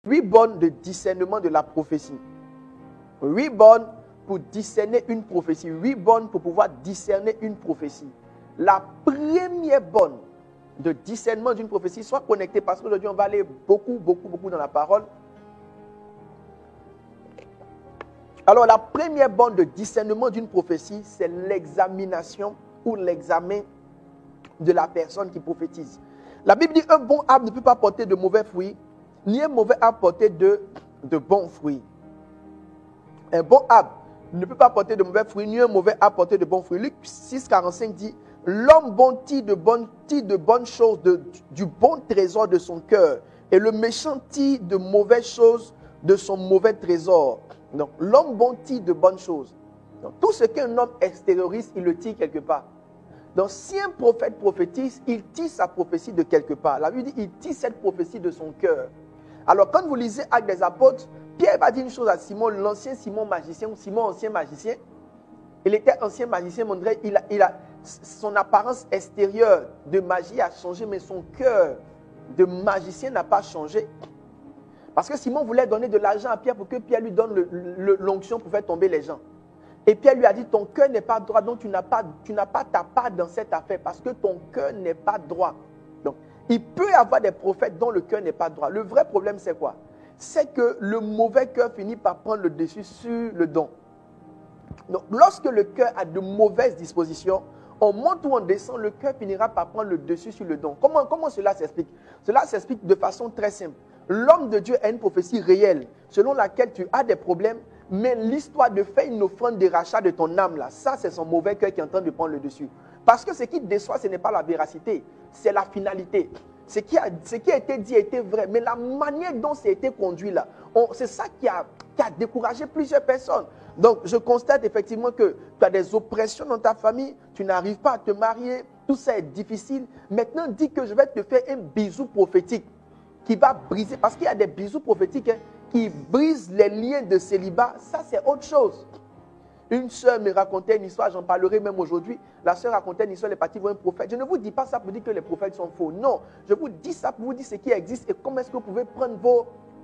8 bonnes de discernement de la prophétie. 8 bonnes pour discerner une prophétie. 8 bonnes pour pouvoir discerner une prophétie. La première bonne de discernement d'une prophétie, soit connectée, parce qu'aujourd'hui on va aller beaucoup dans la parole. Alors la première bonne de discernement d'une prophétie, c'est l'examination ou l'examen de la personne qui prophétise. La Bible dit un bon arbre ne peut pas porter de mauvais fruits, ni un mauvais arbre porter de bons fruits. Un bon arbre ne peut pas porter de mauvais fruits, ni un mauvais arbre porter de bons fruits. Luc 6,45 dit, l'homme bon tire de bonnes choses du bon trésor de son cœur, et le méchant tire de mauvaises choses de son mauvais trésor. Donc, l'homme bon tire de bonnes choses. Donc, tout ce qu'un homme extériorise, il le tire quelque part. Donc, si un prophète prophétise, il tire sa prophétie de quelque part. La Bible dit, il tire cette prophétie de son cœur. Alors, quand vous lisez Actes des Apôtres, Pierre va dire une chose à Simon, l'ancien Simon magicien, ou Simon ancien magicien. Il était ancien magicien, Mondré, son apparence extérieure de magie a changé, mais son cœur de magicien n'a pas changé. Parce que Simon voulait donner de l'argent à Pierre pour que Pierre lui donne l'onction pour faire tomber les gens. Et Pierre lui a dit, ton cœur n'est pas droit, donc tu n'as pas ta part dans cette affaire, parce que ton cœur n'est pas droit. Donc, il peut y avoir des prophètes dont le cœur n'est pas droit. Le vrai problème, c'est quoi? C'est que le mauvais cœur finit par prendre le dessus sur le don. Donc, lorsque le cœur a de mauvaises dispositions, on monte ou on descend, le cœur finira par prendre le dessus sur le don. Comment cela s'explique? Cela s'explique de façon très simple. L'homme de Dieu a une prophétie réelle, selon laquelle tu as des problèmes, mais l'histoire de faire une offrande de rachat de ton âme, là, ça c'est son mauvais cœur qui est en train de prendre le dessus. Parce que ce qui déçoit, ce n'est pas la véracité, c'est la finalité. Ce qui a été dit était vrai, mais la manière dont ça a été conduit là, c'est ça qui a découragé plusieurs personnes. Donc, je constate effectivement que tu as des oppressions dans ta famille, tu n'arrives pas à te marier, tout ça est difficile. Maintenant, dis que je vais te faire un bisou prophétique qui va briser, parce qu'il y a des bisous prophétiques qui brisent les liens de célibat. Ça, c'est autre chose. Une sœur me racontait une histoire, j'en parlerai même aujourd'hui. La sœur racontait une histoire, elle est partie voir un prophète. Je ne vous dis pas ça pour dire que les prophètes sont faux. Non, je vous dis ça pour vous dire ce qui existe et comment est-ce que vous pouvez prendre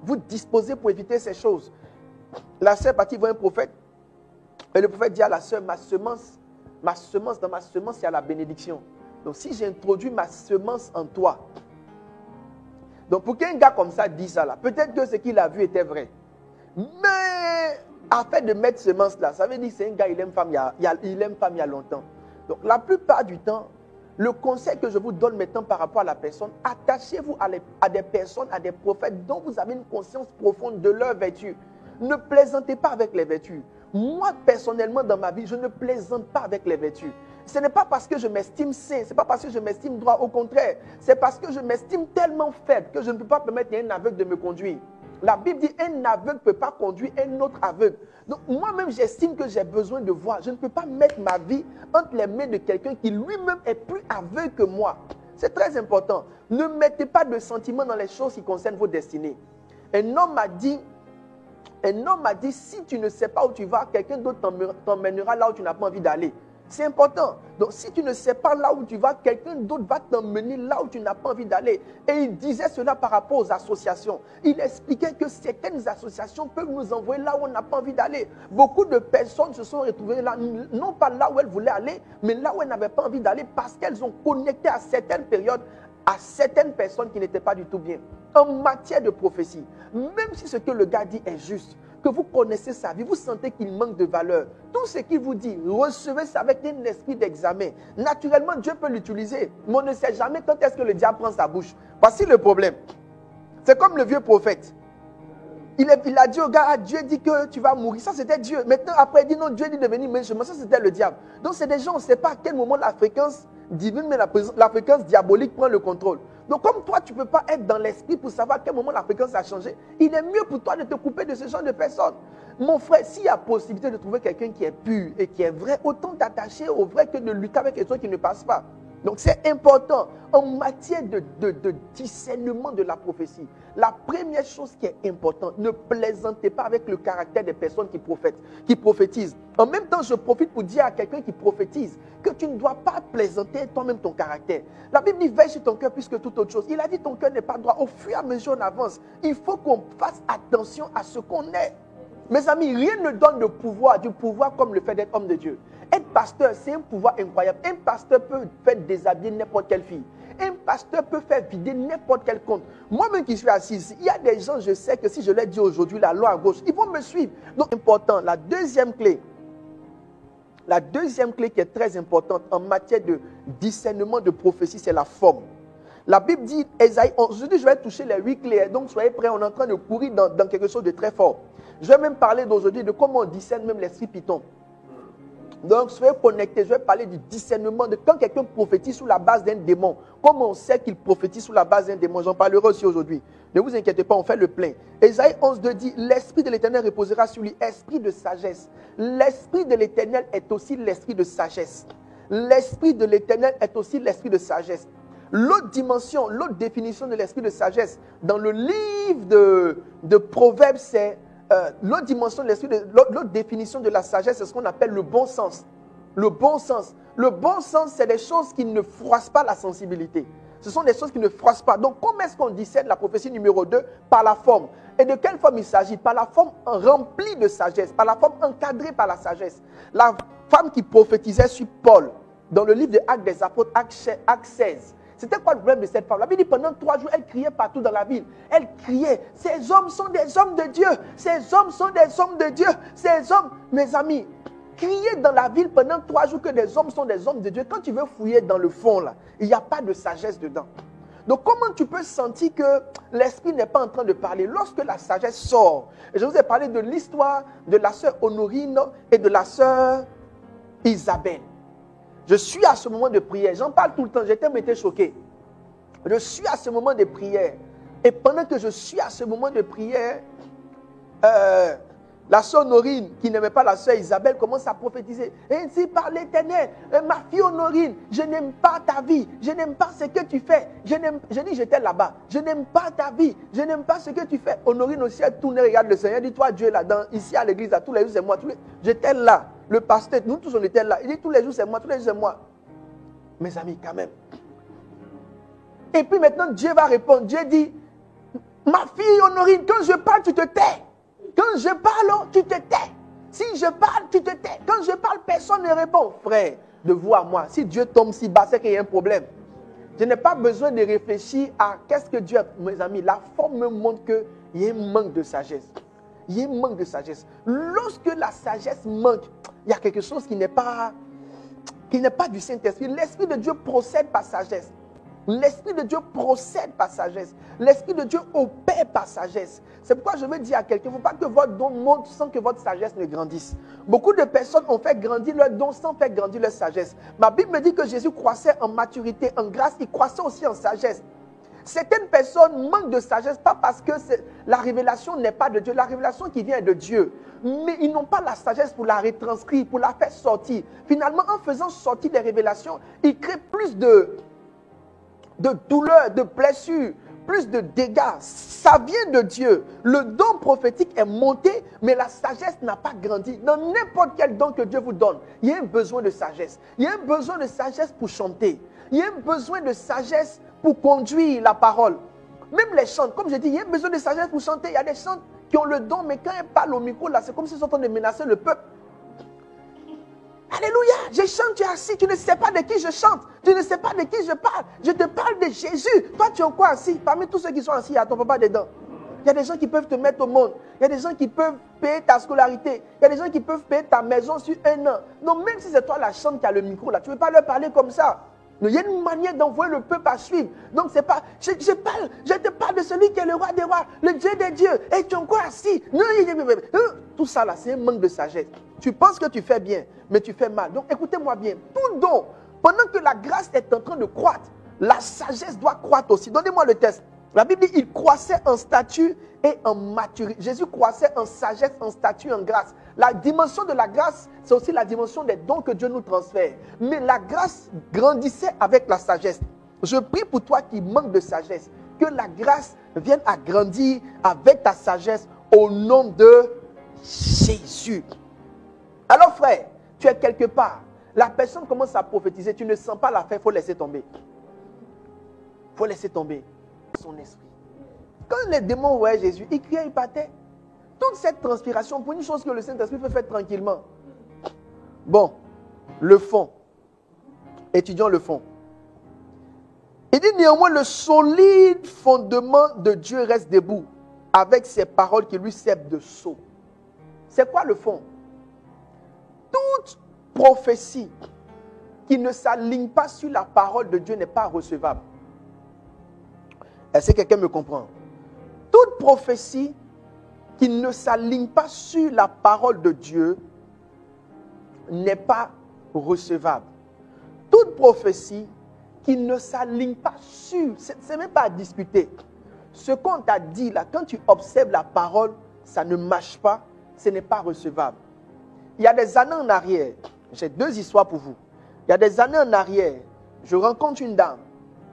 vous disposer pour éviter ces choses. La sœur est partie voir un prophète. Et le prophète dit à la sœur, dans ma semence, il y a la bénédiction. Donc si j'introduis ma semence en toi, donc pour qu'un gars comme ça dise ça là, peut-être que ce qu'il a vu était vrai. Mais afin de mettre semence là, ça veut dire que c'est un gars, il aime femme il y a longtemps. Donc la plupart du temps, le conseil que je vous donne maintenant par rapport à la personne, attachez-vous à des personnes, à des prophètes dont vous avez une conscience profonde de leur vertu. Ne plaisantez pas avec les vertus. Moi, personnellement, dans ma vie, je ne plaisante pas avec les vertus. Ce n'est pas parce que je m'estime saint, ce n'est pas parce que je m'estime droit, au contraire. C'est parce que je m'estime tellement faible que je ne peux pas permettre à un aveugle de me conduire. La Bible dit un aveugle ne peut pas conduire un autre aveugle. Donc moi-même, j'estime que j'ai besoin de voir. Je ne peux pas mettre ma vie entre les mains de quelqu'un qui lui-même est plus aveugle que moi. C'est très important. Ne mettez pas de sentiments dans les choses qui concernent vos destinées. Un homme m'a dit, si tu ne sais pas où tu vas, quelqu'un d'autre t'emmènera là où tu n'as pas envie d'aller. C'est important. Donc, si tu ne sais pas là où tu vas, quelqu'un d'autre va t'emmener là où tu n'as pas envie d'aller. Et il disait cela par rapport aux associations. Il expliquait que certaines associations peuvent nous envoyer là où on n'a pas envie d'aller. Beaucoup de personnes se sont retrouvées là, non pas là où elles voulaient aller, mais là où elles n'avaient pas envie d'aller parce qu'elles ont connecté à certaines périodes, à certaines personnes qui n'étaient pas du tout bien. En matière de prophétie, même si ce que le gars dit est juste, que vous connaissez sa vie, vous sentez qu'il manque de valeur, tout ce qu'il vous dit, recevez ça avec un esprit d'examen. Naturellement, Dieu peut l'utiliser, mais on ne sait jamais quand est-ce que le diable prend sa bouche. Voici le problème. C'est comme le vieux prophète. Il a dit au gars, Dieu dit que tu vas mourir. Ça, c'était Dieu. Maintenant, après, il dit non, Dieu dit de venir, mais ça, c'était le diable. Donc, c'est des gens, on ne sait pas à quel moment la fréquence divine, mais la fréquence diabolique prend le contrôle. Donc, comme toi, tu ne peux pas être dans l'esprit pour savoir à quel moment la fréquence a changé, il est mieux pour toi de te couper de ce genre de personnes. Mon frère, s'il y a possibilité de trouver quelqu'un qui est pur et qui est vrai, autant t'attacher au vrai que de lutter avec quelqu'un qui ne passe pas. Donc c'est important en matière de discernement de la prophétie. La première chose qui est importante, ne plaisantez pas avec le caractère des personnes qui prophétisent. En même temps, je profite pour dire à quelqu'un qui prophétise que tu ne dois pas plaisanter toi-même ton caractère. La Bible dit veille sur ton cœur plus que toute autre chose. Il a dit ton cœur n'est pas droit. Au fur et à mesure on avance, il faut qu'on fasse attention à ce qu'on est. Mes amis, rien ne donne du pouvoir comme le fait d'être homme de Dieu. Être pasteur, c'est un pouvoir incroyable. Un pasteur peut faire déshabiller n'importe quelle fille. Un pasteur peut faire vider n'importe quel compte. Moi-même qui suis assis ici, il y a des gens, je sais que si je leur dis aujourd'hui la loi à gauche, ils vont me suivre. Donc, important, la deuxième clé qui est très importante en matière de discernement de prophétie, c'est la forme. La Bible dit, Ésaïe 11, aujourd'hui je vais toucher les 8 clés, donc soyez prêts, on est en train de courir dans quelque chose de très fort. Je vais même parler d'aujourd'hui de comment on discerne même l'esprit python. Donc soyez connectés, je vais parler du discernement de quand quelqu'un prophétise sous la base d'un démon. Comment on sait qu'il prophétise sous la base d'un démon? J'en parlerai aussi aujourd'hui. Ne vous inquiétez pas, on fait le plein. Ésaïe 11:2 dit, l'esprit de l'Éternel reposera sur lui, esprit de sagesse. L'esprit de l'Éternel est aussi l'esprit de sagesse. L'esprit de l'Éternel est aussi l'esprit de sagesse. L'autre dimension, l'autre définition de l'esprit de sagesse, dans le livre de Proverbes, c'est l'autre dimension de l'esprit, l'autre définition de la sagesse, c'est ce qu'on appelle le bon sens. Le bon sens. Le bon sens, c'est des choses qui ne froissent pas la sensibilité. Ce sont des choses qui ne froissent pas. Donc, comment est-ce qu'on discerne la prophétie numéro 2? Par la forme. Et de quelle forme il s'agit? Par la forme remplie de sagesse, par la forme encadrée par la sagesse. La femme qui prophétisait sur Paul, dans le livre de Actes des Apôtres, Actes 16, c'était quoi le problème de cette femme? La Bible dit pendant 3 jours, elle criait partout dans la ville. Elle criait, ces hommes sont des hommes de Dieu. Ces hommes sont des hommes de Dieu. Ces hommes, mes amis, crier dans la ville pendant 3 jours que des hommes sont des hommes de Dieu. Quand tu veux fouiller dans le fond, là, il n'y a pas de sagesse dedans. Donc comment tu peux sentir que l'esprit n'est pas en train de parler? Lorsque la sagesse sort. Et je vous ai parlé de l'histoire de la sœur Honorine et de la sœur Isabelle. Je suis à ce moment de prière. J'en parle tout le temps. J'étais choqué. Je suis à ce moment de prière. Et pendant que je suis à ce moment de prière, la sœur Honorine, qui n'aimait pas la sœur Isabelle, commence à prophétiser. Ainsi par l'Éternel, ma fille Honorine, je n'aime pas ta vie. Je n'aime pas ce que tu fais. Je dis, j'étais là-bas. Je n'aime pas ta vie. Je n'aime pas ce que tu fais. Honorine aussi, elle tourne, regarde le Seigneur. Elle dit, toi, Dieu est là, ici à l'église, tous les jours, c'est moi. J'étais là. Le pasteur, nous tous on était là. Il dit tous les jours c'est moi, tous les jours c'est moi. Mes amis, quand même. Et puis maintenant, Dieu va répondre. Dieu dit, ma fille Honorine, quand je parle, tu te tais. Quand je parle, tu te tais. Si je parle, tu te tais. Quand je parle, personne ne répond. Frère, de vous à moi, si Dieu tombe si bas, c'est qu'il y a un problème. Je n'ai pas besoin de réfléchir à qu'est-ce que Dieu a. Mes amis, la forme me montre qu'il y a un manque de sagesse. Il y a un manque de sagesse. Lorsque la sagesse manque, il y a quelque chose qui n'est pas du Saint-Esprit. L'Esprit de Dieu procède par sagesse. L'Esprit de Dieu procède par sagesse. L'Esprit de Dieu opère par sagesse. C'est pourquoi je veux dire à quelqu'un, il ne faut pas que votre don monte sans que votre sagesse ne grandisse. Beaucoup de personnes ont fait grandir leur don sans faire grandir leur sagesse. Ma Bible me dit que Jésus croissait en maturité, en grâce, il croissait aussi en sagesse. Certaines personnes manquent de sagesse, pas parce que la révélation n'est pas de Dieu, la révélation qui vient de Dieu. Mais ils n'ont pas la sagesse pour la retranscrire, pour la faire sortir. Finalement, en faisant sortir des révélations, ils créent plus de douleurs, de blessures, plus de dégâts. Ça vient de Dieu. Le don prophétique est monté, mais la sagesse n'a pas grandi. Dans n'importe quel don que Dieu vous donne, il y a un besoin de sagesse. Il y a un besoin de sagesse pour chanter. Il y a un besoin de sagesse pour conduire la parole. Même les chants, comme je dis, il y a besoin de sagesse pour chanter. Il y a des chants qui ont le don, mais quand ils parlent au micro, là, c'est comme s'ils sont en train de menacer le peuple. Alléluia, je chante, tu es assis, tu ne sais pas de qui je chante, tu ne sais pas de qui je parle. Je te parle de Jésus. Toi, tu es en quoi assis? Parmi tous ceux qui sont assis, il y a ton papa dedans. Il y a des gens qui peuvent te mettre au monde. Il y a des gens qui peuvent payer ta scolarité. Il y a des gens qui peuvent payer ta maison sur 1 an. Donc, même si c'est toi la chante qui a le micro, là, tu ne veux pas leur parler comme ça. Il y a une manière d'envoyer le peuple à suivre. Donc, c'est pas. Je te parle de celui qui est le roi des rois, le Dieu des dieux. Et tu es encore assis. Non, tout ça là, c'est un manque de sagesse. Tu penses que tu fais bien, mais tu fais mal. Donc, écoutez-moi bien. Tout don, pendant que la grâce est en train de croître, la sagesse doit croître aussi. Donnez-moi le test. La Bible dit qu'il croissait en stature et en maturité. Jésus croissait en sagesse, en stature, en grâce. La dimension de la grâce, c'est aussi la dimension des dons que Dieu nous transfère. Mais la grâce grandissait avec la sagesse. Je prie pour toi qui manque de sagesse, que la grâce vienne à grandir avec ta sagesse au nom de Jésus. Alors frère, tu es quelque part. La personne commence à prophétiser, tu ne sens pas la faire, il faut laisser tomber. Il faut laisser tomber son esprit. Quand les démons voyaient Jésus, ils criaient, ils battaient. Toute cette transpiration pour une chose que le Saint-Esprit peut faire tranquillement. Bon, le fond. Étudions le fond. Il dit néanmoins le solide fondement de Dieu reste debout avec ses paroles qui lui servent de sceau. C'est quoi le fond? Toute prophétie qui ne s'aligne pas sur la parole de Dieu n'est pas recevable. Est-ce que quelqu'un me comprend? Toute prophétie qui ne s'aligne pas sur la parole de Dieu n'est pas recevable. Toute prophétie qui ne s'aligne pas sur, c'est même pas à discuter. Ce qu'on t'a dit là, quand tu observes la parole, ça ne marche pas, ce n'est pas recevable. Il y a des années en arrière, j'ai 2 histoires pour vous. Il y a des années en arrière, je rencontre une dame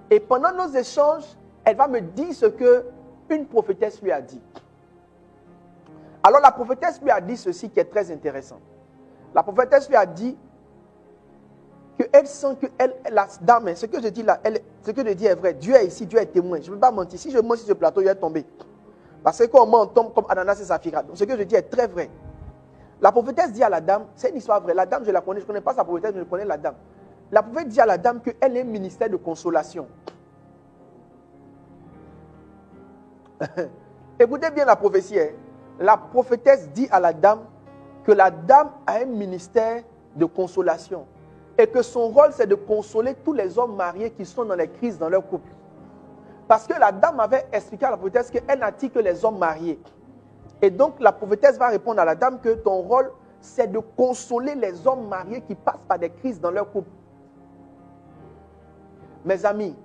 et pendant nos échanges, elle va me dire ce qu'une prophétesse lui a dit. Alors la prophétesse lui a dit ceci qui est très intéressant. La prophétesse lui a dit qu'elle sent que la dame, ce que je dis là, ce que je dis est vrai. Dieu est ici, Dieu est témoin. Je ne peux pas mentir. Si je mens sur ce plateau, il va tomber. Parce que quand on ment, on tombe comme Ananas et Saphira. Donc ce que je dis est très vrai. La prophétesse dit à la dame, c'est une histoire vraie. La dame, je la connais, je ne connais pas sa prophétesse, mais je connais la dame. La prophétesse dit à la dame qu'elle est un ministère de consolation. Écoutez bien la prophétie. Hein. La prophétesse dit à la dame que la dame a un ministère de consolation. Et que son rôle, c'est de consoler tous les hommes mariés qui sont dans les crises dans leur couple. Parce que la dame avait expliqué à la prophétesse qu'elle n'attire que les hommes mariés. Et donc, la prophétesse va répondre à la dame que ton rôle, c'est de consoler les hommes mariés qui passent par des crises dans leur couple. Mes amis,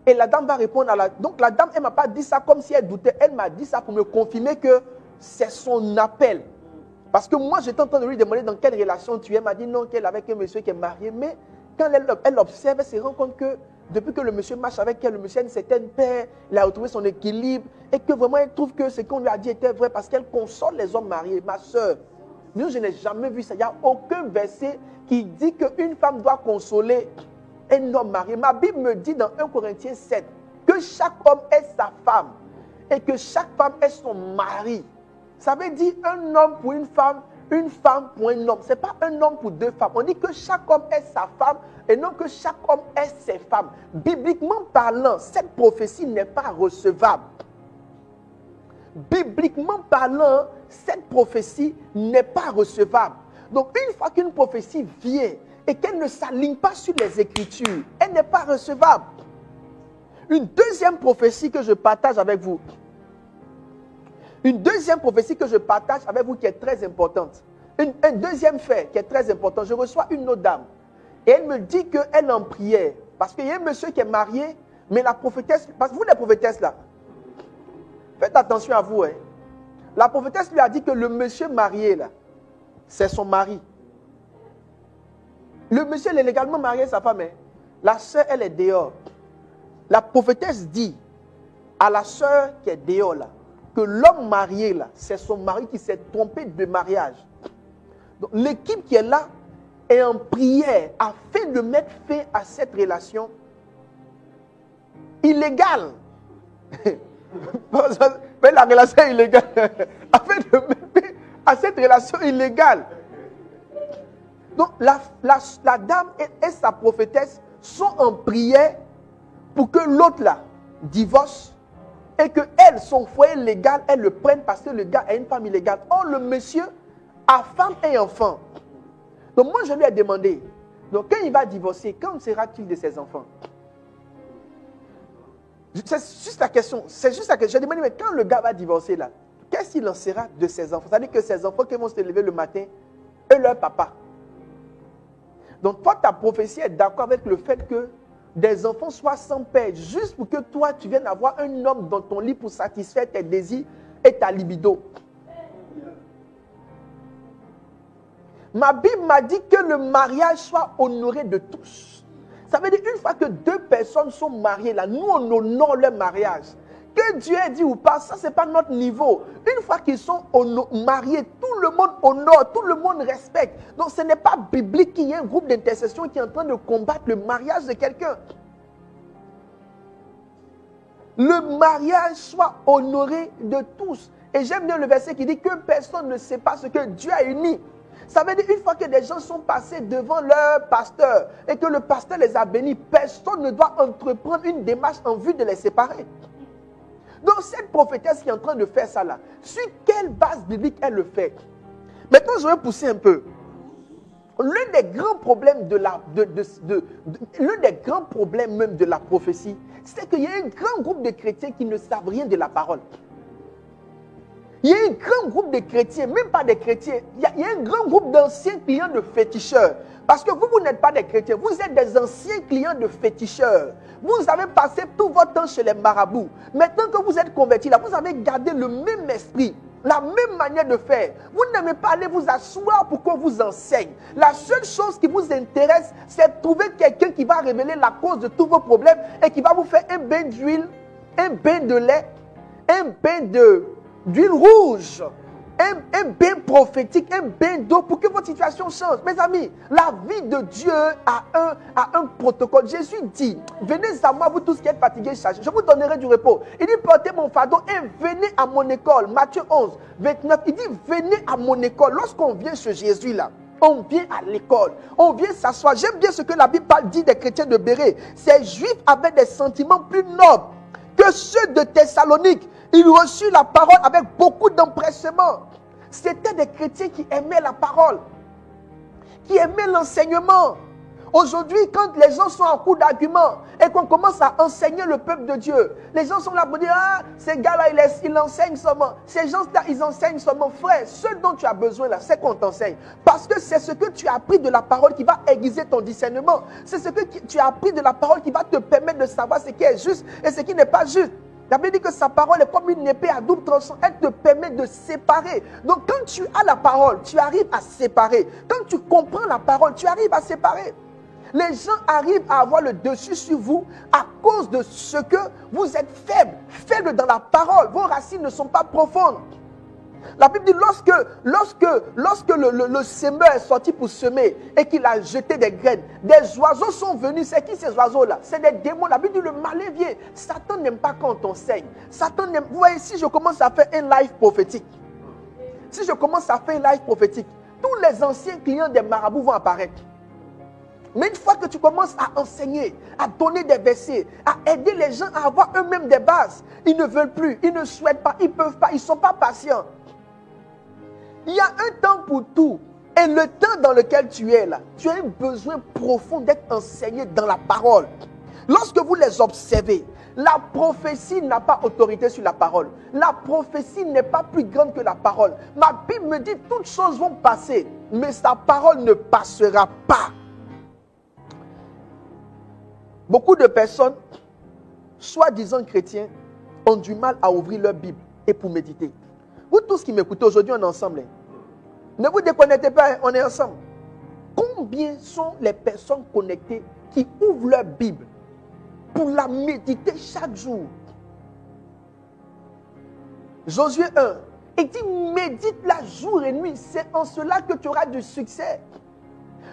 et la dame va répondre à la... Donc, la dame, elle ne m'a pas dit ça comme si elle doutait. Elle m'a dit ça pour me confirmer que c'est son appel. Parce que moi, j'étais en train de lui demander dans quelle relation tu es. Elle m'a dit non, qu'elle est avec un monsieur qui est marié. Mais quand elle observe, elle se rend compte que depuis que le monsieur marche avec elle, le monsieur a une certaine paix, il a retrouvé son équilibre. Et que vraiment, elle trouve que ce qu'on lui a dit était vrai parce qu'elle console les hommes mariés. Ma soeur, je n'ai jamais vu ça. Il n'y a aucun verset qui dit qu'une femme doit consoler un homme marié. Ma Bible me dit dans 1 Corinthiens 7 que chaque homme est sa femme et que chaque femme est son mari. Ça veut dire un homme pour une femme pour un homme. Ce n'est pas un homme pour 2 femmes. On dit que chaque homme est sa femme et non que chaque homme est ses femmes. Bibliquement parlant, cette prophétie n'est pas recevable. Bibliquement parlant, cette prophétie n'est pas recevable. Donc une fois qu'une prophétie vient et qu'elle ne s'aligne pas sur les Écritures, elle n'est pas recevable. Une deuxième prophétie que je partage avec vous. Une deuxième prophétie que je partage avec vous qui est très importante. Un deuxième fait qui est très important. Je reçois une autre dame. Et elle me dit qu'elle est en prière. Parce qu'il y a un monsieur qui est marié, mais la prophétesse... Parce que vous les prophétesses là, faites attention à vous. Hein. La prophétesse lui a dit que le monsieur marié là, c'est son mari. Le monsieur, il est légalement marié à sa femme. Hein. La sœur, elle est dehors. La prophétesse dit à la sœur qui est dehors là, que l'homme marié là, c'est son mari qui s'est trompé de mariage. Donc l'équipe qui est là est en prière afin de mettre fin à cette relation illégale. Mais la relation illégale, afin de mettre fin à cette relation illégale. Donc la dame et sa prophétesse sont en prière pour que l'autre là divorce et que elle, son foyer légal, elle le prenne parce que le gars a une femme illégale. Or le monsieur a femme et enfant. Donc moi je lui ai demandé, donc quand il va divorcer, quand sera-t-il de ses enfants? C'est juste la question. C'est juste la question. J'ai demandé, mais quand le gars va divorcer là, qu'est-ce qu'il en sera de ses enfants? C'est-à-dire que ses enfants qui vont se lever le matin, eux leur papa. Donc toi, ta prophétie est d'accord avec le fait que des enfants soient sans père, juste pour que toi, tu viennes avoir un homme dans ton lit pour satisfaire tes désirs et ta libido. Ma Bible m'a dit que le mariage soit honoré de tous. Ça veut dire une fois que deux personnes sont mariées, là, nous on honore leur mariage. Que Dieu ait dit ou pas, ça c'est pas notre niveau. Une fois qu'ils sont mariés, tout le monde honore, tout le monde respecte. Donc ce n'est pas biblique qu'il y ait un groupe d'intercession qui est en train de combattre le mariage de quelqu'un. Le mariage soit honoré de tous. Et j'aime bien le verset qui dit que personne ne sait pas ce que Dieu a uni. Ça veut dire une fois que des gens sont passés devant leur pasteur et que le pasteur les a bénis, personne ne doit entreprendre une démarche en vue de les séparer. Donc cette prophétesse qui est en train de faire ça là, sur quelle base biblique elle le fait? Maintenant je vais pousser un peu. L'un des grands problèmes l'un des grands problèmes même de la prophétie, c'est qu'il y a un grand groupe de chrétiens qui ne savent rien de la parole. Il y a un grand groupe de chrétiens, même pas des chrétiens, il y a un grand groupe d'anciens clients de féticheurs. Parce que vous n'êtes pas des chrétiens, vous êtes des anciens clients de féticheurs. Vous avez passé tout votre temps chez les marabouts. Maintenant que vous êtes convertis là, vous avez gardé le même esprit, la même manière de faire. Vous n'aimez pas aller vous asseoir pour qu'on vous enseigne. La seule chose qui vous intéresse, c'est de trouver quelqu'un qui va révéler la cause de tous vos problèmes et qui va vous faire un bain d'huile, un bain de lait, un bain d'huile rouge, un bain prophétique, un bain d'eau pour que votre situation change. Mes amis, la vie de Dieu a un protocole. Jésus dit, venez à moi, vous tous qui êtes fatigués et chargés, je vous donnerai du repos. Il dit, portez mon fardeau et venez à mon école. Matthieu 11, 29, il dit, venez à mon école. Lorsqu'on vient chez Jésus là, on vient à l'école, on vient s'asseoir. J'aime bien ce que la Bible dit des chrétiens de Bérée. Ces juifs avaient des sentiments plus nobles que ceux de Thessalonique. Ils reçurent la parole avec beaucoup d'empressement. C'était des chrétiens qui aimaient la parole, qui aimaient l'enseignement. Aujourd'hui, quand les gens sont en cours d'argument et qu'on commence à enseigner le peuple de Dieu, les gens sont là pour dire, ah, ces gars-là, ils enseignent seulement. Ces gens-là, ils enseignent seulement. Frère, ce dont tu as besoin là, c'est qu'on t'enseigne. Parce que c'est ce que tu as appris de la parole qui va aiguiser ton discernement. C'est ce que tu as appris de la parole qui va te permettre de savoir ce qui est juste et ce qui n'est pas juste. La Bible dit que sa parole est comme une épée à double tranchant. Elle te permet de séparer. Donc quand tu as la parole, tu arrives à séparer. Quand tu comprends la parole, tu arrives à séparer. Les gens arrivent à avoir le dessus sur vous à cause de ce que vous êtes faible. Faible dans la parole. Vos racines ne sont pas profondes. La Bible dit lorsque le semeur est sorti pour semer et qu'il a jeté des graines, des oiseaux sont venus. C'est qui ces oiseaux-là? C'est des démons. La Bible dit le malin vient. Satan n'aime pas quand on t'enseigne. Satan n'aime. Vous voyez, si je commence à faire un live prophétique, tous les anciens clients des marabouts vont apparaître. Mais une fois que tu commences à enseigner, à donner des versets, à aider les gens à avoir eux-mêmes des bases, ils ne veulent plus, ils ne souhaitent pas, ils ne peuvent pas, ils ne sont pas patients. Il y a un temps pour tout. Et le temps dans lequel tu es là, tu as un besoin profond d'être enseigné dans la parole. Lorsque vous les observez, la prophétie n'a pas autorité sur la parole. La prophétie n'est pas plus grande que la parole. Ma Bible me dit toutes choses vont passer, mais sa parole ne passera pas. Beaucoup de personnes, soi-disant chrétiens, ont du mal à ouvrir leur Bible et pour méditer. Vous tous qui m'écoutez aujourd'hui, on est ensemble. Ne vous déconnectez pas, on est ensemble. Combien sont les personnes connectées qui ouvrent leur Bible pour la méditer chaque jour? Josué 1, il dit médite-la jour et nuit. C'est en cela que tu auras du succès.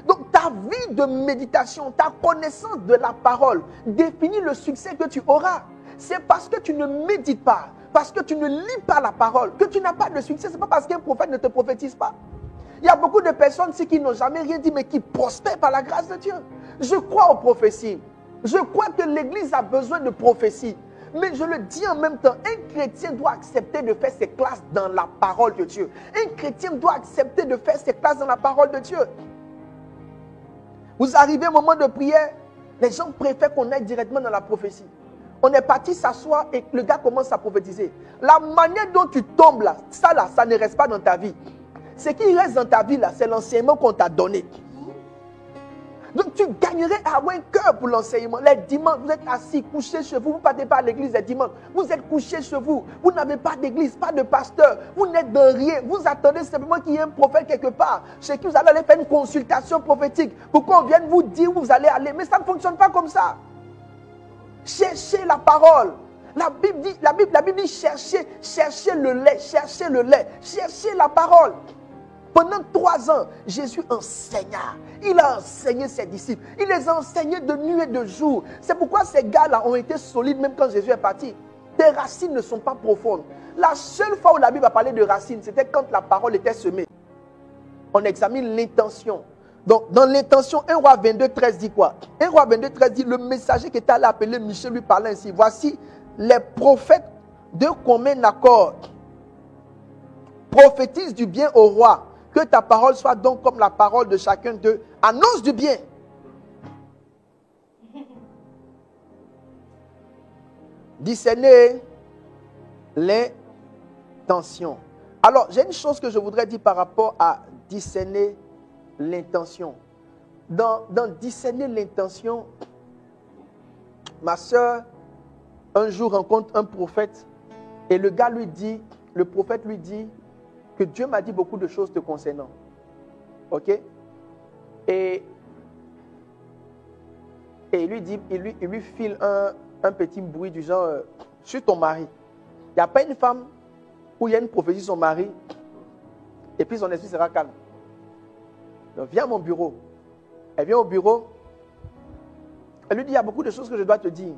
Donc ta vie de méditation, ta connaissance de la parole définit le succès que tu auras. C'est parce que tu ne médites pas, parce que tu ne lis pas la parole, que tu n'as pas de succès. Ce n'est pas parce qu'un prophète ne te prophétise pas. Il y a beaucoup de personnes ici qui n'ont jamais rien dit, mais qui prospèrent par la grâce de Dieu. Je crois aux prophéties. Je crois que l'Église a besoin de prophéties. Mais je le dis en même temps, un chrétien doit accepter de faire ses classes dans la parole de Dieu. Un chrétien doit accepter de faire ses classes dans la parole de Dieu. Vous arrivez au moment de prière, les gens préfèrent qu'on aille directement dans la prophétie. On est parti s'asseoir et le gars commence à prophétiser. La manière dont tu tombes là, ça ne reste pas dans ta vie. Ce qui reste dans ta vie là, c'est l'enseignement qu'on t'a donné. Donc tu gagnerais à avoir un cœur pour l'enseignement. Les dimanches, vous êtes assis, couchés chez vous. Vous ne partez pas à l'église les dimanches. Vous êtes couchés chez vous. Vous n'avez pas d'église, pas de pasteur. Vous n'êtes de rien. Vous attendez simplement qu'il y ait un prophète quelque part chez qui vous allez aller faire une consultation prophétique pour qu'on vienne vous dire où vous allez aller. Mais ça ne fonctionne pas comme ça. Cherchez la parole. La Bible dit cherchez le lait, cherchez la parole. Pendant 3 ans, Jésus enseigna. Il a enseigné ses disciples. Il les a enseignés de nuit et de jour. C'est pourquoi ces gars-là ont été solides même quand Jésus est parti. Tes racines ne sont pas profondes. La seule fois où la Bible a parlé de racines, c'était quand la parole était semée. On examine l'intention. Donc, dans l'intention, 1 Roi 22, 13 dit quoi? 1 Roi 22, 13 dit, le messager qui était allé appeler Michel lui parlait ainsi. Voici les prophètes de commun accord prophétisent du bien au roi. Que ta parole soit donc comme la parole de chacun d'eux. Annonce du bien. Discerner l'intention. Alors, j'ai une chose que je voudrais dire par rapport à discerner l'intention. Dans discerner l'intention, ma soeur, un jour rencontre un prophète et le prophète lui dit que Dieu m'a dit beaucoup de choses te concernant. Ok? Et il lui file un petit bruit du genre sur ton mari. Il n'y a pas une femme où il y a une prophétie sur son mari et puis son esprit sera calme. Donc viens à mon bureau. Elle vient au bureau. Elle lui dit, il y a beaucoup de choses que je dois te dire.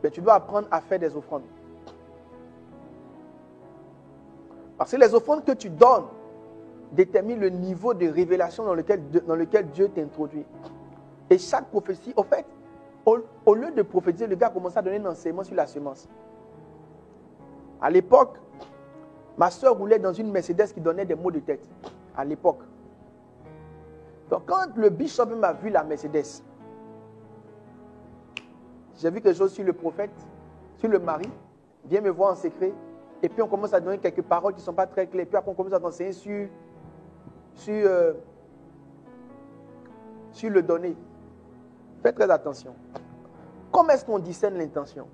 Mais tu dois apprendre à faire des offrandes. Parce que les offrandes que tu donnes déterminent le niveau de révélation dans lequel Dieu t'introduit. Et chaque prophétie, au fait, au lieu de prophétiser, le gars commence à donner un enseignement sur la semence. À l'époque, ma soeur roulait dans une Mercedes qui donnait des maux de tête. À l'époque. Donc quand le bishop m'a vu la Mercedes, j'ai vu quelque chose sur le prophète, sur le mari, viens me voir en secret. Et puis on commence à donner quelques paroles qui ne sont pas très claires. Puis après on commence à t'enseigner sur le donner. Faites très attention. Comment est-ce qu'on discerne l'intention?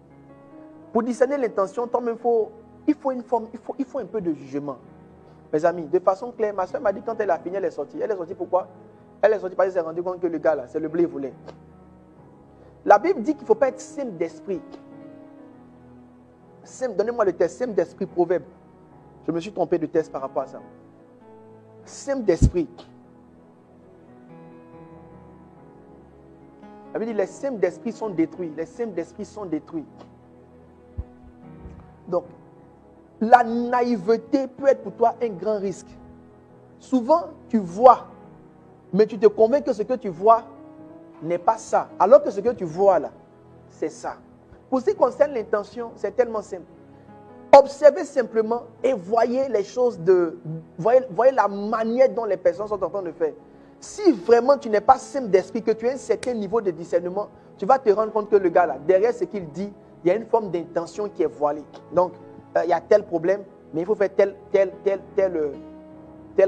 Pour discerner l'intention, il faut un peu de jugement. Mes amis, de façon claire, ma soeur m'a dit quand elle a fini, elle est sortie. Elle est sortie pourquoi? Elle est sortie parce qu'elle s'est rendue compte que le gars là, c'est le blé volé. La Bible dit qu'il ne faut pas être simple d'esprit. Donnez-moi le test, simple d'esprit, proverbe. Je me suis trompé de test par rapport à ça. Simple d'esprit. La Bible dit les simples d'esprit sont détruits. Les simples d'esprit sont détruits. Donc, la naïveté peut être pour toi un grand risque. Souvent, tu vois, mais tu te convaincs que ce que tu vois n'est pas ça. Alors que ce que tu vois là, c'est ça. Pour ce qui concerne l'intention, c'est tellement simple. Observez simplement et voyez les choses voyez la manière dont les personnes sont en train de faire. Si vraiment tu n'es pas simple d'esprit, que tu as un certain niveau de discernement, tu vas te rendre compte que le gars là, derrière ce qu'il dit, il y a une forme d'intention qui est voilée. Donc, il y a tel problème, mais il faut faire telle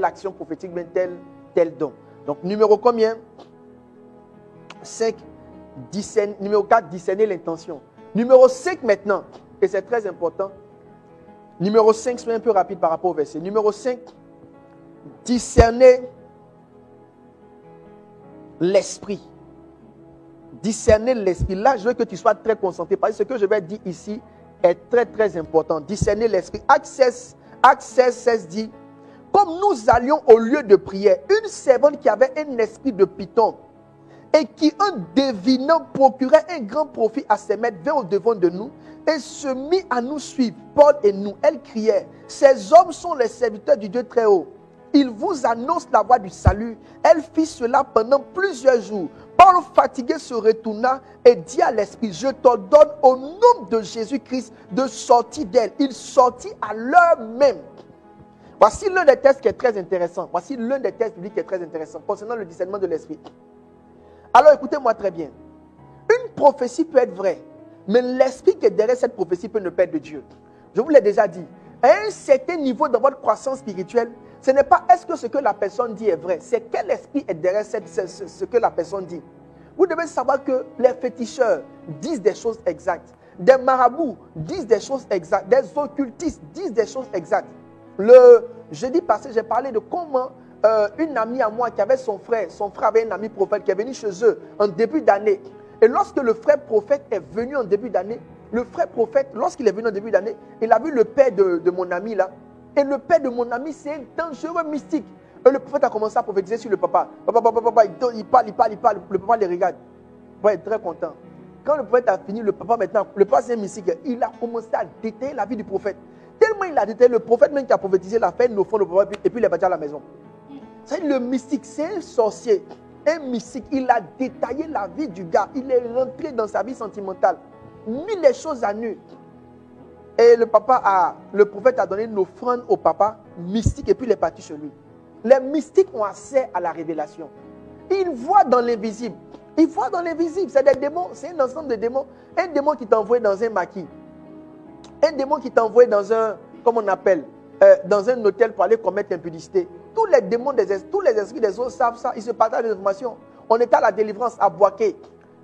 action prophétique, mais tel don. Donc, numéro combien? 5. Numéro 4, discerner l'intention. Numéro 5 maintenant, et c'est très important. Numéro 5, soyez un peu rapide par rapport au verset. Numéro 5, discerner l'esprit. Discerner l'esprit. Là, je veux que tu sois très concentré parce que ce que je vais dire ici est très très important. Discerner l'esprit. Acte 16 dit, comme nous allions au lieu de prière, une servante qui avait un esprit de python et qui, en devinant, procurait un grand profit à ses maîtres, vint au devant de nous et se mit à nous suivre, Paul et nous. Elle criait, ces hommes sont les serviteurs du Dieu très haut. Ils vous annoncent la voie du salut. Elle fit cela pendant plusieurs jours. Paul, fatigué, se retourna et dit à l'esprit, je t'ordonne au nom de Jésus-Christ de sortir d'elle. Il sortit à l'heure même. Voici l'un des textes qui est très intéressant. Voici l'un des textes bibliques qui est très intéressant concernant le discernement de l'esprit. Alors écoutez-moi très bien. Une prophétie peut être vraie, mais l'esprit qui est derrière cette prophétie peut ne pas être de Dieu. Je vous l'ai déjà dit. À un certain niveau dans votre croissance spirituelle, Ce n'est pas est-ce que ce que la personne dit est vrai, c'est quel esprit est derrière ce que la personne dit. Vous devez savoir que les féticheurs disent des choses exactes. Des marabouts disent des choses exactes. Des occultistes disent des choses exactes. Le jeudi passé, j'ai parlé de comment une amie à moi qui avait son frère avait un ami prophète qui est venu chez eux en début d'année. Et lorsque le frère prophète est venu en début d'année, le frère prophète, lorsqu'il est venu en début d'année, il a vu le père de mon ami là. Et le père de mon ami, c'est un dangereux mystique. Et le prophète a commencé à prophétiser sur le papa. Papa, il parle. Le papa les regarde. Le papa est très content. Quand le prophète a fini, le papa c'est un mystique. Il a commencé à détailler la vie du prophète. Tellement il a détaillé, le prophète même qui a prophétisé l'a fait au fond le papa et puis il est parti à la maison. C'est le mystique, c'est un sorcier, un mystique. Il a détaillé la vie du gars. Il est rentré dans sa vie sentimentale, mis les choses à nu. Et le prophète a donné une offrande au papa mystique et puis il est parti chez lui. Les mystiques ont accès à la révélation. Ils voient dans l'invisible. Ils voient dans l'invisible. C'est des démons, c'est un ensemble de démons. Un démon qui t'envoie dans un maquis. Un démon qui t'envoie dans un, comment on appelle, dans un hôtel pour aller commettre impudicité. Tous les démons, tous les esprits des autres savent ça. Ils se partagent des informations. On était à la délivrance à Boaké,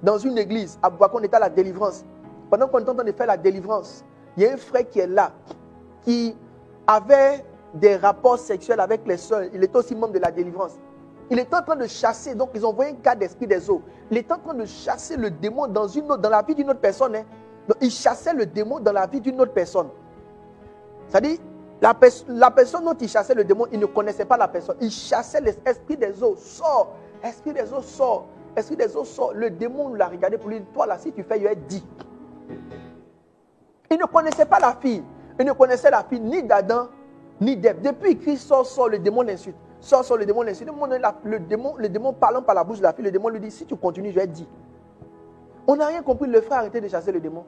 dans une église. À Boaké, on était à la délivrance. Pendant qu'on est en train de faire la délivrance, il y a un frère qui est là, qui avait des rapports sexuels avec les sœurs. Il est aussi membre de la délivrance. Il est en train de chasser, donc ils ont envoyé un cas d'esprit des eaux. Il est en train de chasser le démon dans la vie d'une autre personne. Hein. Donc, il chassait le démon dans la vie d'une autre personne. C'est-à-dire, la personne dont il chassait le démon, il ne connaissait pas la personne. Il chassait l'esprit des eaux. Sors, esprit des eaux, sort. Esprit des eaux, sort. Le démon l'a regardé pour lui dire, toi là, si tu fais, il va être dit. Il ne connaissait pas la fille. Il ne connaissait la fille ni d'Adam, ni d'Ève. Depuis Christ sort, le démon l'insulte. Sort, le démon l'insulte. Le démon parlant par la bouche de la fille, le démon lui dit, si tu continues, je vais être dit. On n'a rien compris, le frère a arrêté de chasser le démon.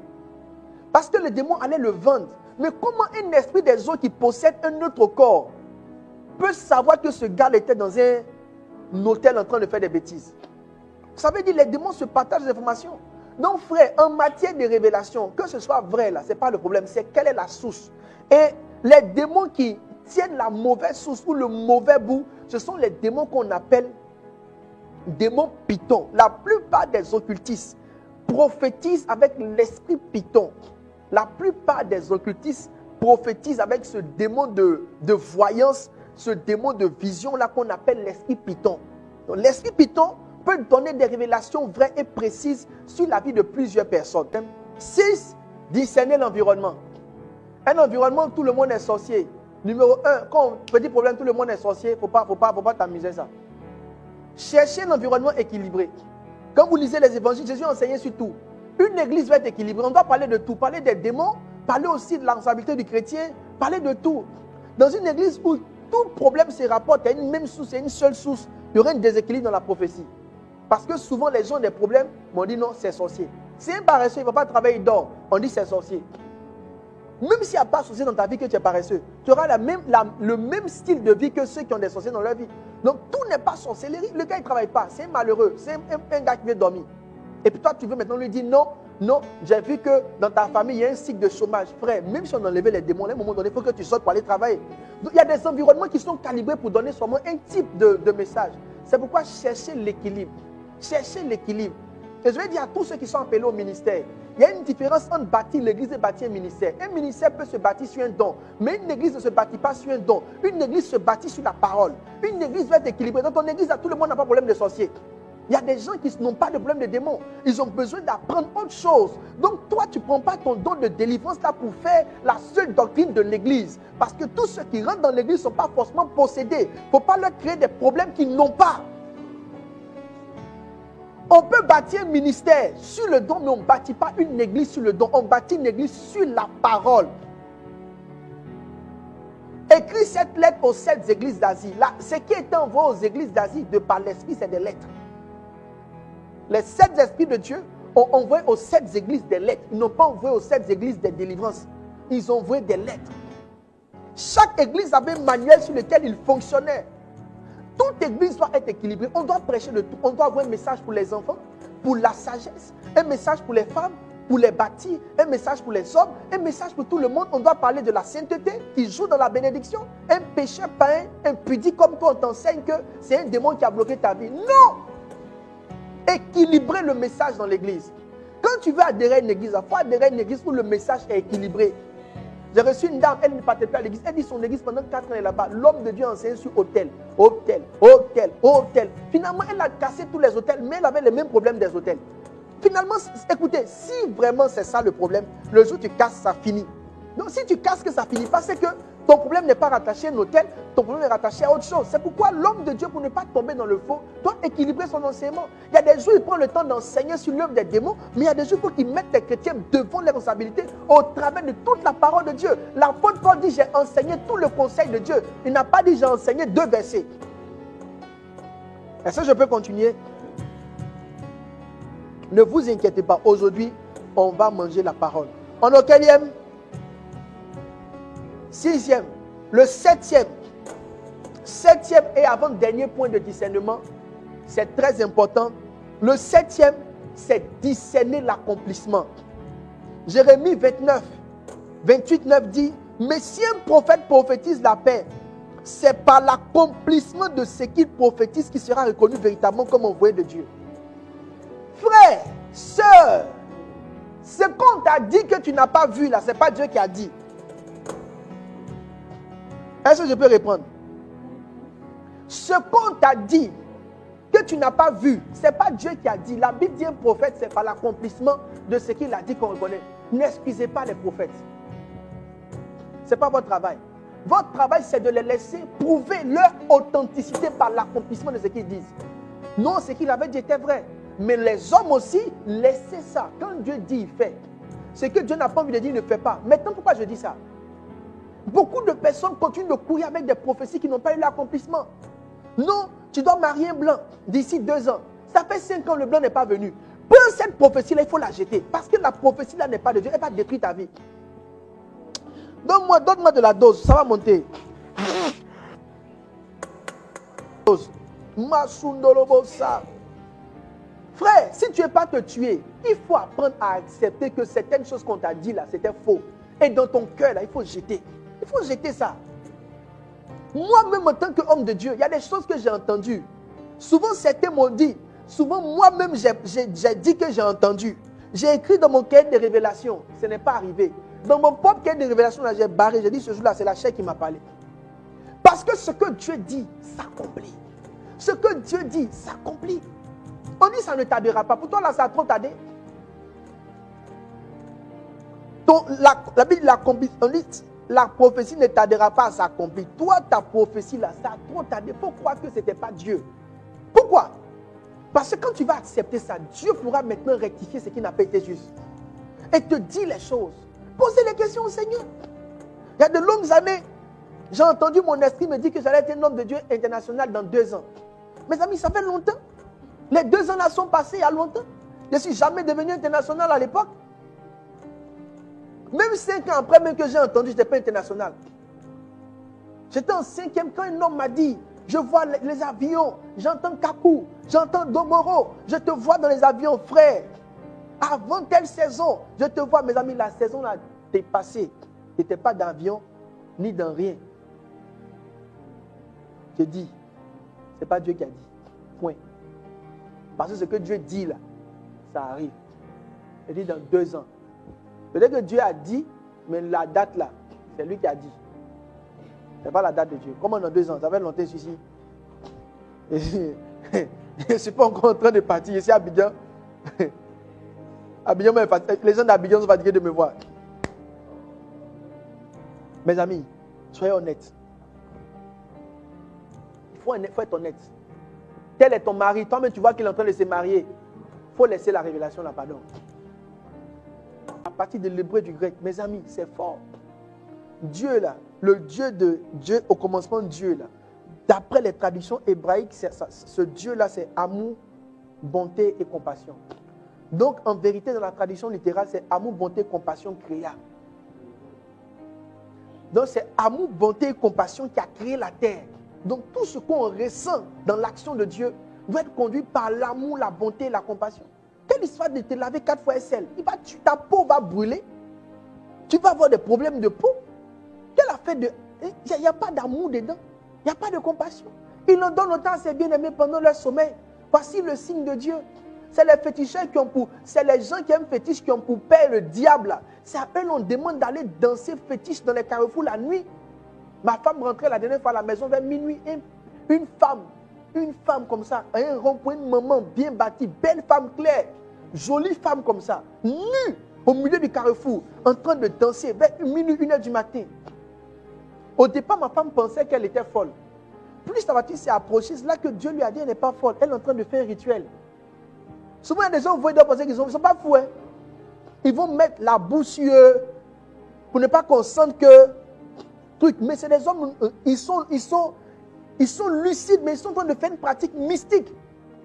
Parce que le démon allait le vendre. Mais comment un esprit des eaux qui possède un autre corps peut savoir que ce gars était dans un hôtel en train de faire des bêtises? Ça veut dire que les démons se partagent des informations. Donc frère, en matière de révélation, que ce soit vrai là, ce n'est pas le problème, c'est quelle est la source. Et les démons qui tiennent la mauvaise source ou le mauvais bout, ce sont les démons qu'on appelle démons python. La plupart des occultistes prophétisent avec l'esprit python. La plupart des occultistes prophétisent avec ce démon de voyance, ce démon de vision là qu'on appelle l'esprit python. Donc l'esprit python peut donner des révélations vraies et précises sur la vie de plusieurs personnes. 6. Discerner l'environnement. Un environnement où tout le monde est sorcier. Numéro 1, quand petit problème, tout le monde est sorcier, il ne faut pas t'amuser ça. Cherchez l'environnement équilibré. Quand vous lisez les évangiles, Jésus a enseigné sur tout. Une église va être équilibrée. On doit parler de tout. Parler des démons, parler aussi de la responsabilité du chrétien, parler de tout. Dans une église où tout problème se rapporte à une même source, à une seule source, il y aura un déséquilibre dans la prophétie. Parce que souvent les gens ont des problèmes, mais on dit non, c'est sorcier. Si un paresseux, il ne va pas travailler, il dort, on dit c'est sorcier. Même s'il n'y a pas de sorcier dans ta vie que tu es paresseux, tu auras le même style de vie que ceux qui ont des sorciers dans leur vie. Donc tout n'est pas sorcellerie. Le gars il ne travaille pas, c'est un malheureux, c'est un gars qui vient dormir. Et puis toi tu veux maintenant lui dire non, j'ai vu que dans ta famille il y a un cycle de chômage. Frère, même si on enlevait les démons, à un moment donné, il faut que tu sortes pour aller travailler. Donc, il y a des environnements qui sont calibrés pour donner seulement un type de message. C'est pourquoi chercher l'équilibre. Cherchez l'équilibre. Et je vais dire à tous ceux qui sont appelés au ministère, il y a une différence entre bâtir l'église et bâtir un ministère. Un ministère peut se bâtir sur un don, mais une église ne se bâtit pas sur un don. Une église se bâtit sur la parole. Une église va être équilibrée. Dans ton église, tout le monde n'a pas de problème de sorcier. Il y a des gens qui n'ont pas de problème de démons. Ils ont besoin d'apprendre autre chose. Donc toi, tu ne prends pas ton don de délivrance là pour faire la seule doctrine de l'église. Parce que tous ceux qui rentrent dans l'église ne sont pas forcément possédés. Il ne faut pas leur créer des problèmes qu'ils n'ont pas. On peut bâtir un ministère sur le don, mais on ne bâtit pas une église sur le don. On bâtit une église sur la parole. Écris cette lettre aux 7 églises d'Asie. Là, ce qui est envoyé aux églises d'Asie de par l'esprit, c'est des lettres. Les 7 esprits de Dieu ont envoyé aux 7 églises des lettres. Ils n'ont pas envoyé aux 7 églises des délivrances. Ils ont envoyé des lettres. Chaque église avait un manuel sur lequel il fonctionnait. Toute église doit être équilibrée. On doit prêcher de tout. On doit avoir un message pour les enfants, pour la sagesse, un message pour les femmes, pour les bâtis, un message pour les hommes, un message pour tout le monde. On doit parler de la sainteté qui joue dans la bénédiction. Un pécheur païen, impudique comme toi, on t'enseigne que c'est un démon qui a bloqué ta vie. Non! Équilibrer le message dans l'église. Quand tu veux adhérer à une église, il faut adhérer à une église où le message est équilibré. J'ai reçu une dame, elle ne partait plus à l'église. Elle dit son église pendant 4 ans, elle est là-bas. L'homme de Dieu enseigne sur hôtel. Finalement, elle a cassé tous les hôtels, mais elle avait les mêmes problèmes des hôtels. Finalement, écoutez, si vraiment c'est ça le problème, le jour où tu casses, ça finit. Donc si tu casses que ça finit pas, c'est que ton problème n'est pas rattaché à un hôtel, ton problème est rattaché à autre chose. C'est pourquoi l'homme de Dieu, pour ne pas tomber dans le faux, doit équilibrer son enseignement. Il y a des jours, il prend le temps d'enseigner sur l'œuvre des démons, mais il y a des jours, il faut qu'il mette les chrétiens devant les responsabilités au travers de toute la parole de Dieu. L'apôtre Paul dit, j'ai enseigné tout le conseil de Dieu. Il n'a pas dit, j'ai enseigné 2 versets. Est-ce que je peux continuer? Ne vous inquiétez pas, aujourd'hui, on va manger la parole. On est au 4e, 6e, le 7e et avant-dernier point de discernement, c'est très important. Le 7e, c'est discerner l'accomplissement. Jérémie 28, 9 dit, mais si un prophète prophétise la paix, c'est par l'accomplissement de ce qu'il prophétise qu'il sera reconnu véritablement comme envoyé de Dieu. Frère, sœur, ce qu'on t'a dit que tu n'as pas vu là, ce n'est pas Dieu qui a dit. Est-ce que je peux répondre? Ce qu'on t'a dit que tu n'as pas vu, ce n'est pas Dieu qui a dit. La Bible dit un prophète, c'est par l'accomplissement de ce qu'il a dit qu'on reconnaît. N'excusez pas les prophètes. Ce n'est pas votre travail. Votre travail, c'est de les laisser prouver leur authenticité par l'accomplissement de ce qu'ils disent. Non, ce qu'il avait dit était vrai. Mais les hommes aussi, laissez ça. Quand Dieu dit, il fait. Ce que Dieu n'a pas envie de dire, il ne fait pas. Maintenant, pourquoi je dis ça? Beaucoup de personnes continuent de courir avec des prophéties qui n'ont pas eu l'accomplissement. Non, tu dois marier un blanc d'ici 2 ans. Ça fait 5 ans, le blanc n'est pas venu. Prends cette prophétie-là, il faut la jeter. Parce que la prophétie-là n'est pas de Dieu. Elle va détruire ta vie. Donne-moi de la dose, ça va monter. Dose. Frère, si tu ne veux pas te tuer, il faut apprendre à accepter que certaines choses qu'on t'a dit là, c'était faux. Et dans ton cœur, là, il faut jeter. Il faut jeter ça. Moi-même, en tant qu'homme de Dieu, il y a des choses que j'ai entendues. Souvent, certains m'ont dit. Souvent, moi-même, j'ai dit que j'ai entendu. J'ai écrit dans mon cahier de révélation. Ce n'est pas arrivé. Dans mon propre cahier de révélation, là, j'ai barré. J'ai dit, ce jour-là, c'est la chair qui m'a parlé. Parce que ce que Dieu dit s'accomplit. Ce que Dieu dit s'accomplit. On dit, ça ne tardera pas. Pour toi, là, ça a trop tardé. La Bible l'accomplit. On dit, la prophétie ne tardera pas à s'accomplir. Toi, ta prophétie, là, ça a trop tardé. Il faut croire que ce n'était pas Dieu. Pourquoi? Parce que quand tu vas accepter ça, Dieu pourra maintenant rectifier ce qui n'a pas été juste. Et te dire les choses. Posez les questions au Seigneur. Il y a de longues années, j'ai entendu mon esprit me dire que j'allais être un homme de Dieu international dans 2 ans. Mes amis, ça fait longtemps. Les 2 ans là sont passés il y a longtemps. Je ne suis jamais devenu international à l'époque. Même 5 ans après, même que j'ai entendu, je n'étais pas international. J'étais en 5e quand un homme m'a dit, je vois les avions, j'entends Kakou, j'entends Domoro, je te vois dans les avions, frère. Avant telle saison, je te vois, mes amis, la saison là, t'es passée. Tu n'étais pas d'avion, ni dans rien. Je dis, ce n'est pas Dieu qui a dit. Point. Parce que ce que Dieu dit là, ça arrive. Il dit dans 2 ans. Peut-être que Dieu a dit, mais la date là, c'est lui qui a dit. Ce n'est pas la date de Dieu. Comment dans 2 ans? Ça fait longtemps ici. Je ne suis pas encore en train de partir. Je suis à Abidjan. Abidjan, les gens d'Abidjan sont fatigués de me voir. Mes amis, soyez honnêtes. Il faut être honnête. Tel est ton mari. Toi-même, tu vois qu'il est en train de se marier. Il faut laisser la révélation là, pardon. À partir de l'hébreu du grec, mes amis, c'est fort. Dieu là, le Dieu de Dieu, au commencement Dieu là, d'après les traductions hébraïques, ce Dieu là, c'est amour, bonté et compassion. Donc en vérité, dans la traduction littérale, c'est amour, bonté, compassion créa. Donc c'est amour, bonté et compassion qui a créé la terre. Donc tout ce qu'on ressent dans l'action de Dieu doit être conduit par l'amour, la bonté et la compassion. Quelle histoire de te laver 4 fois sel? Ta peau va brûler. Tu vas avoir des problèmes de peau. Quelle affaire de... Il n'y a pas d'amour dedans. Il n'y a pas de compassion. Ils en donnent autant à ses bien-aimés pendant leur sommeil. Voici le signe de Dieu. C'est les féticheurs qui ont pour... C'est les gens qui aiment fétiche qui ont pour père le diable. C'est à eux qu'on demande d'aller danser fétiche dans les carrefours la nuit. Ma femme rentrait la dernière fois à la maison vers minuit. Une femme comme ça, un rond-point, une maman bien bâtie, belle femme claire, jolie femme comme ça, nue au milieu du carrefour, en train de danser vers minuit, 1h du matin. Au départ, ma femme pensait qu'elle était folle. Plus la voiture s'est approchée, c'est là que Dieu lui a dit elle n'est pas folle. Elle est en train de faire un rituel. Souvent, il y a des gens, vous voyez, penser qu'ils ne sont pas fous. Hein? Ils vont mettre la bouche sur eux pour ne pas qu'on sente que truc. Mais c'est des hommes, ils sont lucides, mais ils sont en train de faire une pratique mystique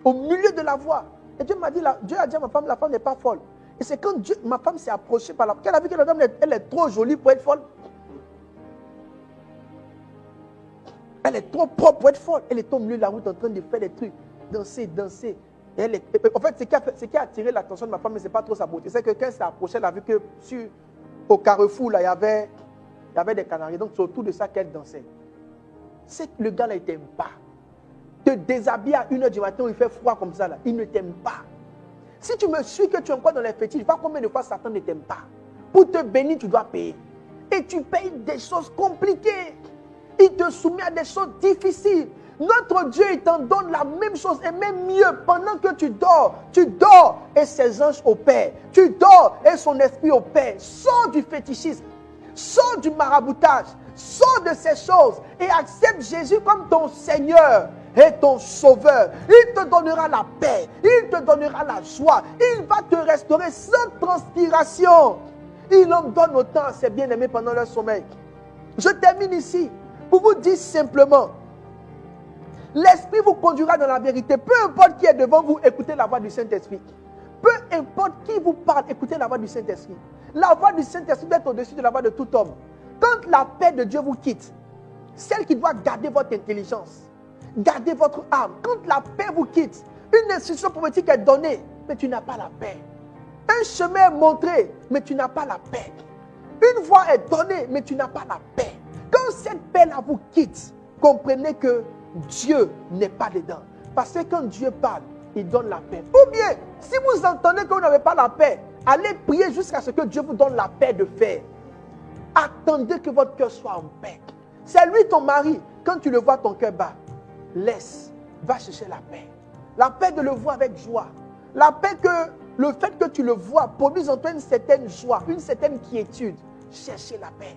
au milieu de la voie. Et Dieu m'a dit, Dieu a dit à ma femme, la femme n'est pas folle. Et c'est quand ma femme s'est approchée par la femme, qu'elle a vu que la dame, elle est trop jolie pour être folle. Elle est trop propre pour être folle. Elle est au milieu de la route en train de faire des trucs, danser. Et en fait, ce qui a attiré l'attention de ma femme, mais ce n'est pas trop sa beauté. C'est que quand elle s'est approchée, elle a vu que au carrefour, là, il y avait des canaris. Donc, c'est autour de ça qu'elle dansait. C'est que le gars là, il ne t'aime pas. Te déshabiller à 1h du matin où il fait froid comme ça, là, il ne t'aime pas. Si tu me suis que tu es encore dans les fétiches, vois combien de fois Satan ne t'aime pas. Pour te bénir, tu dois payer. Et tu payes des choses compliquées. Il te soumet à des choses difficiles. Notre Dieu, il t'en donne la même chose et même mieux. Pendant que tu dors et ses anges opèrent. Tu dors et son esprit opère. Sors du fétichisme. Sors du maraboutage. Sors de ces choses et accepte Jésus comme ton Seigneur et ton Sauveur. Il te donnera la paix. Il te donnera la joie. Il va te restaurer sans transpiration. Il en donne autant à ses bien-aimés pendant leur sommeil. Je termine ici pour vous dire simplement, l'Esprit vous conduira dans la vérité. Peu importe qui est devant vous, écoutez la voix du Saint-Esprit. Peu importe qui vous parle, écoutez la voix du Saint-Esprit. La voix du Saint-Esprit doit être au-dessus de la voix de tout homme. Quand la paix de Dieu vous quitte, celle qui doit garder votre intelligence, garder votre âme, quand la paix vous quitte, une instruction prophétique est donnée, mais tu n'as pas la paix. Un chemin est montré, mais tu n'as pas la paix. Une voix est donnée, mais tu n'as pas la paix. Quand cette paix-là vous quitte, comprenez que Dieu n'est pas dedans. Parce que quand Dieu parle, il donne la paix. Ou bien, si vous entendez que vous n'avez pas la paix, allez prier jusqu'à ce que Dieu vous donne la paix de faire. Attendez que votre cœur soit en paix. C'est lui ton mari. Quand tu le vois, ton cœur bat. Laisse. Va chercher la paix. La paix de le voir avec joie. La paix que le fait que tu le vois produise en toi une certaine joie, une certaine quiétude. Cherchez la paix.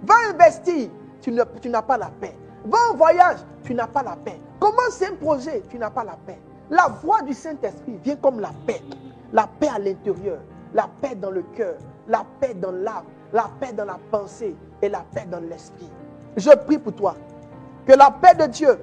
Va investir. Tu n'as pas la paix. Va en voyage. Tu n'as pas la paix. Commence un projet. Tu n'as pas la paix. La voix du Saint-Esprit vient comme la paix. La paix à l'intérieur. La paix dans le cœur. La paix dans l'âme. La paix dans la pensée et la paix dans l'esprit. Je prie pour toi que la paix de Dieu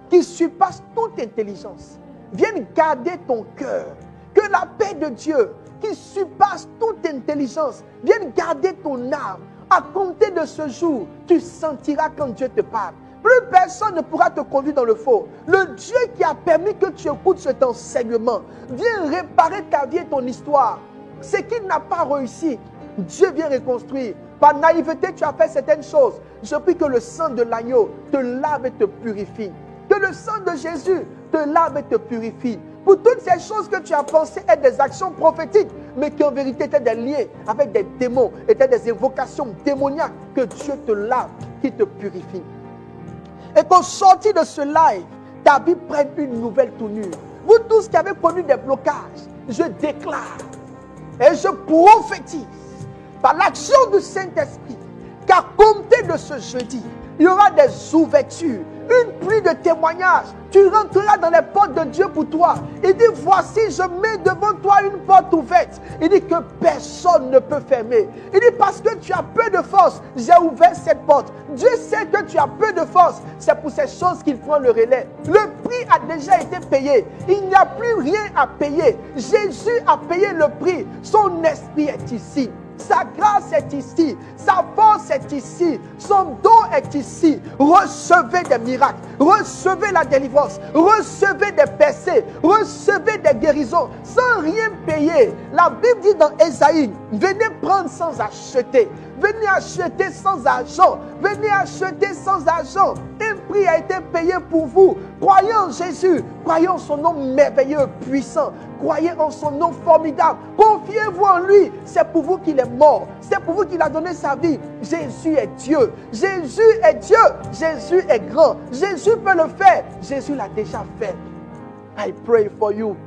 qui surpasse toute intelligence vienne garder ton cœur. Que la paix de Dieu qui surpasse toute intelligence vienne garder ton âme. À compter de ce jour, tu sentiras quand Dieu te parle. Plus personne ne pourra te conduire dans le faux. Le Dieu qui a permis que tu écoutes cet enseignement vient réparer ta vie et ton histoire. Ce qui n'a pas réussi, Dieu vient reconstruire. Par naïveté, tu as fait certaines choses. Je prie que le sang de l'agneau te lave et te purifie. Que le sang de Jésus te lave et te purifie. Pour toutes ces choses que tu as pensées être des actions prophétiques, mais qui en vérité étaient des liens avec des démons, étaient des invocations démoniaques, que Dieu te lave, qui te purifie. Et qu'au sortir de ce live, ta vie prenne une nouvelle tournure. Vous tous qui avez connu des blocages, je déclare et je prophétise par l'action du Saint-Esprit qu'à compter de ce jeudi, il y aura des ouvertures, une pluie de témoignages. Tu rentreras dans les portes de Dieu pour toi. Il dit, voici, je mets devant toi une porte ouverte. Il dit que personne ne peut fermer. Il dit, parce que tu as peu de force, j'ai ouvert cette porte. Dieu sait que tu as peu de force. C'est pour ces choses qu'il prend le relais. Le prix a déjà été payé. Il n'y a plus rien à payer. Jésus a payé le prix. Son esprit est ici. Sa grâce est ici. Sa force est ici. Son don est ici. Recevez des miracles. Recevez la délivrance. Recevez des percées. Recevez des guérisons sans rien payer. La Bible dit dans Ésaïe, venez prendre sans acheter. Venez acheter sans argent. Venez acheter sans argent. Un prix a été payé pour vous. Croyez en Jésus. Croyez en son nom merveilleux, puissant. Croyez en son nom formidable. Confiez-vous en lui. C'est pour vous qu'il est mort. C'est pour vous qu'il a donné sa vie. Jésus est Dieu. Jésus est Dieu. Jésus est grand. Jésus peut le faire. Jésus l'a déjà fait. I pray for you.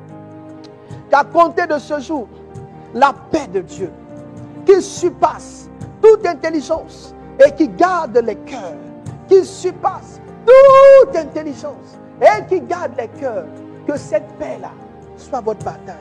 Qu'à compter de ce jour, la paix de Dieu, qui surpasse toute intelligence et qui garde les cœurs, qui surpasse toute intelligence et qui garde les cœurs, que cette paix-là soit votre partage.